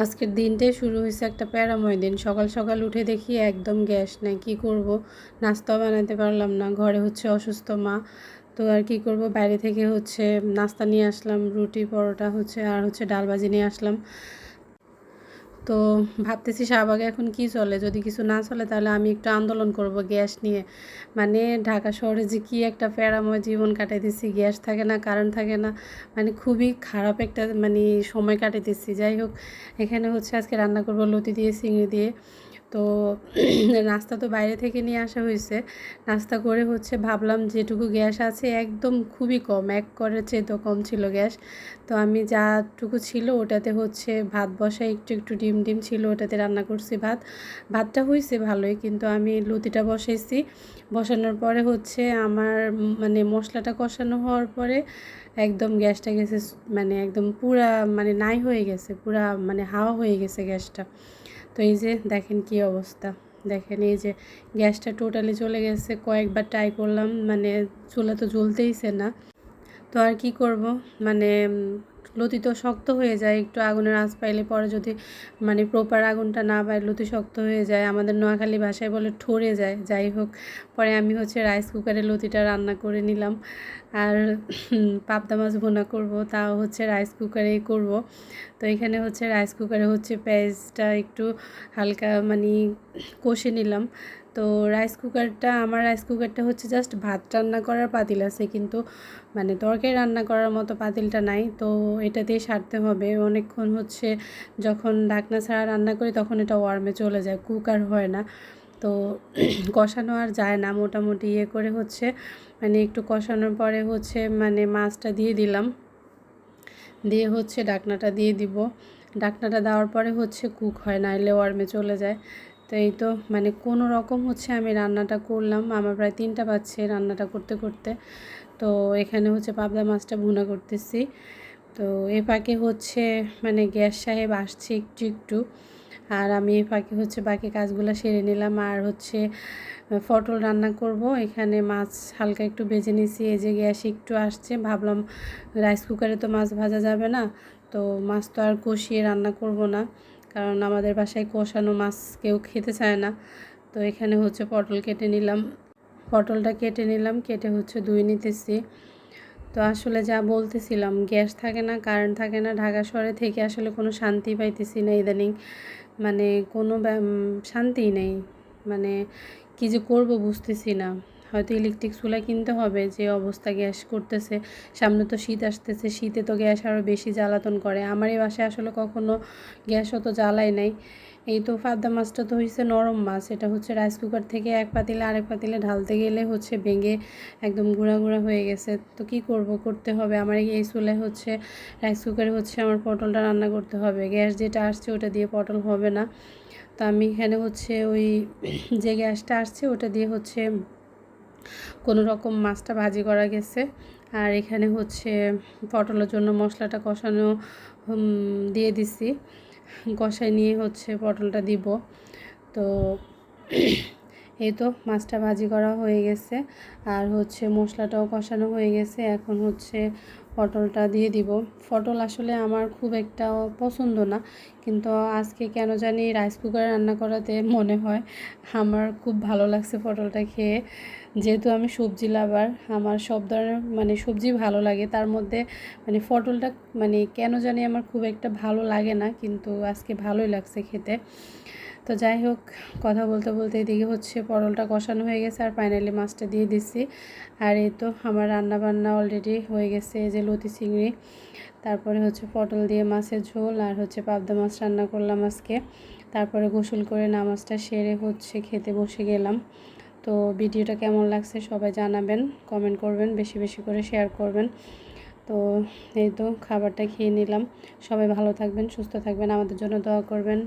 আজকের দিনটাই শুরু হয়েছে একটা প্যারাময় দিন। সকাল সকাল উঠে দেখি একদম গ্যাস নাই, কি করব, নাস্তাও বানাতে পারলাম না, ঘরে হচ্ছে অসুস্থ মা। তো আর কি করব, বাইরে থেকে হচ্ছে নাস্তা নিয়ে আসলাম, রুটি পরোটা হচ্ছে আর হচ্ছে ডাল ভাজি নিয়ে আসলাম। তো ভাবতেছি শাহবাগে এখন কি চলে, যদি কিছু না চলে তাহলে আমি একটু আন্দোলন করব গ্যাস নিয়ে। মানে ঢাকা শহরে যে কি একটা প্যারাময় জীবন কাটাইতেছি, গ্যাস থাকে না, কারেন্ট থাকে না, মানে খুবই খারাপ একটা মানে সময় কাটাইতেছি। যাই হোক, এখানে হচ্ছে আজকে রান্না করব লতি দিয়ে, চিংড়ি দিয়ে। তো নাস্তা তো বাইরে থেকে নিয়ে আসা হয়েছে। নাস্তা করে হচ্ছে ভাবলাম যেটুকু গ্যাস আছে একদম খুবই কম, এক করের চেয়ে তো কম ছিল গ্যাস। তো আমি যাটুকু ছিল ওটাতে হচ্ছে ভাত বসাই, একটু একটু ডিম ডিম ছিল ওটাতে রান্না করছি ভাত। ভাতটা হয়েছে ভালোই, কিন্তু আমি লতিটা বসাইছি। বসানোর পরে হচ্ছে আমার মানে মশলাটা কষানো হওয়ার পরে একদম গ্যাসটা গেছে, মানে একদম পুরা মানে নাই হয়ে গেছে, পুরা মানে হাওয়া হয়ে গেছে গ্যাসটা। তো এই যে দেখেন কি অবস্থা, দেখেন এই যে গ্যাসটা টোটালি চলে গেছে। কয়েকবার ট্রাই করলাম, মানে চুলা তো জ্বলতেইছে না। তো আর কি করব, মানে লতি তো শক্ত হয়ে যায়, একটু আগুনের আঁচ পাইলে পরে যদি মানে প্রপার আগুনটা না পাই লতি শক্ত হয়ে যায়, আমাদের নোয়াখালী ভাষায় বলে ঠরে যায়। যাই হোক, পরে আমি হচ্ছে রাইস কুকারে লতিটা রান্না করে নিলাম। আর পাবদা মাছ ভুনা করব, তাও হচ্ছে রাইস কুকারেই করব। তো এখানে হচ্ছে রাইস কুকারে হচ্ছে পেঁয়াজটা একটু হালকা মানে কষে নিলাম। তো আমার রাইস কুকারটা হচ্ছে জাস্ট ভাত রান্না করার পাতিল আছে, কিন্তু মানে তরকারি রান্না করার মতো পাতিলটা নাই। তো এটাতেই সারতে হবে অনেকক্ষণ, হচ্ছে যখন ঢাকনা ছাড়া রান্না করি তখন এটা ওয়ার্মে চলে যায়, কুকার হয় না। তো কষানো আর যায় না, মোটামুটি ইয়ে করে হচ্ছে মানে একটু কষানোর পরে হচ্ছে মানে মাছটা দিয়ে দিলাম, দিয়ে হচ্ছে ঢাকনাটা দিয়ে দিব। ঢাকনাটা দেওয়ার পরে হচ্ছে কুক হয়, নাইলে ওয়ার্মে চলে যায়। তো এই তো মানে কোনো রকম হচ্ছে আমি রান্নাটা করলাম, আমার প্রায় 3টা বাজছে রান্নাটা করতে করতে। তো এখানে হচ্ছে পাবদা মাছটা ভুনা করতেছি। তো এ ফাঁকে হচ্ছে মানে গ্যাস সাহেব আসছে একটু একটু, আর আমি এ ফাঁকে হচ্ছে বাকি কাজগুলো সেরে নিলাম। আর হচ্ছে পটল রান্না করব, এখানে মাছ হালকা একটু ভেজে নিছি। এই যে গ্যাস একটু আসছে, ভাবলাম রাইস কুকারে তো মাছ ভাজা যাবে না, তো মাছ তো আর কষিয়ে রান্না করব না, কারণ আমাদের বাসায় কষানো মাছ কেউ খেতে চায় না। তো এখানে হচ্ছে পটলটা কেটে নিলাম, কেটে হচ্ছে ধুয়ে নিতেছি। তো আসলে যা বলতেছিলাম, গ্যাস থাকে না, কারেন্ট থাকে না, ঢাকা শহরে থেকে আসলে কোনো শান্তি পাইতেছি না ইদানিং, মানে কোনো শান্তিই নেই। মানে কী যে করব বুঝতেছি না। হয়তো ইলেকট্রিক চুলা কিনতে হবে, যে অবস্থা গ্যাস করতেছে। সামনে তো শীত আসতেছে, শীতে তো গ্যাস আরও বেশি জ্বালাতন করে। আমার এই বাসায় আসলে কখনো গ্যাস অত জ্বালাই নাই। এই তো পাবদা মাছটা তো হয়েছে নরম মাছ, এটা হচ্ছে রাইস কুকার থেকে এক পাতিলে আরেক পাতিলে ঢালতে গেলে হচ্ছে ভেঙে একদম গুঁড়া গুঁড়া হয়ে গেছে। তো কি করব, করতে হবে আমার এই চুলায় হচ্ছে রাইস কুকারে হচ্ছে আমার পটলটা রান্না করতে হবে। গ্যাস যেটা আসছে ওটা দিয়ে পটল হবে না। তো আমি এখানে হচ্ছে ওই যে গ্যাসটা আসছে ওটা দিয়ে হচ্ছে কোনো রকম মাছটা ভাজি করা গেছে। আর এখানে হচ্ছে পটলের জন্য মশলাটা কষানো দিয়ে দিছি, কষাই নিয়ে হচ্ছে পটলটা দিব। তো এই তো মাছটা ভাজি করা হয়ে গেছে, আর হচ্ছে মশলাটাও কষানো হয়ে গেছে। এখন হচ্ছে পটলটা দিয়ে দিব। পটল আসলে আমার খুব একটা পছন্দ না, কিন্তু আজকে কেন জানি রাইস কুকারে রান্না করাতে মনে হয় আমার খুব ভালো লাগছে পটলটা খেয়ে। যেহেতু আমি সবজি লাভার, আমার সব ধরনের মানে সবজি ভালো লাগে, তার মধ্যে মানে পটলটা মানে কেন জানি আমার খুব একটা ভালো লাগে না, কিন্তু আজকে ভালোই লাগছে খেতে। তো যাই হোক, কথা বলতে বলতে এদিকে হচ্ছে পটলটা কষানো হয়ে গেছে, আর ফাইনালি মাছটা দিয়ে দিছি। আর এই তো আমার রান্না বান্না অলরেডি হয়ে গেছে। এই যে লতি চিংড়ি, তারপরে হচ্ছে পটল দিয়ে মাছের ঝোল, আর হচ্ছে পাবদা মাছ রান্না করলাম আজকে। তারপরে গোসল করে নামাজটা সেরে হচ্ছে খেতে বসে গেলাম। তো ভিডিওটা কেমন লাগছে সবাই জানাবেন, কমেন্ট করবেন, বেশি বেশি করে শেয়ার করবেন। তো এই তো খাবারটা খেয়ে নিলাম। সবাই ভালো থাকবেন, সুস্থ থাকবেন, আমাদের জন্য দোয়া করবেন।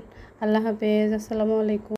আল্লাহ হাফেজ, আসসালামু আলাইকুম।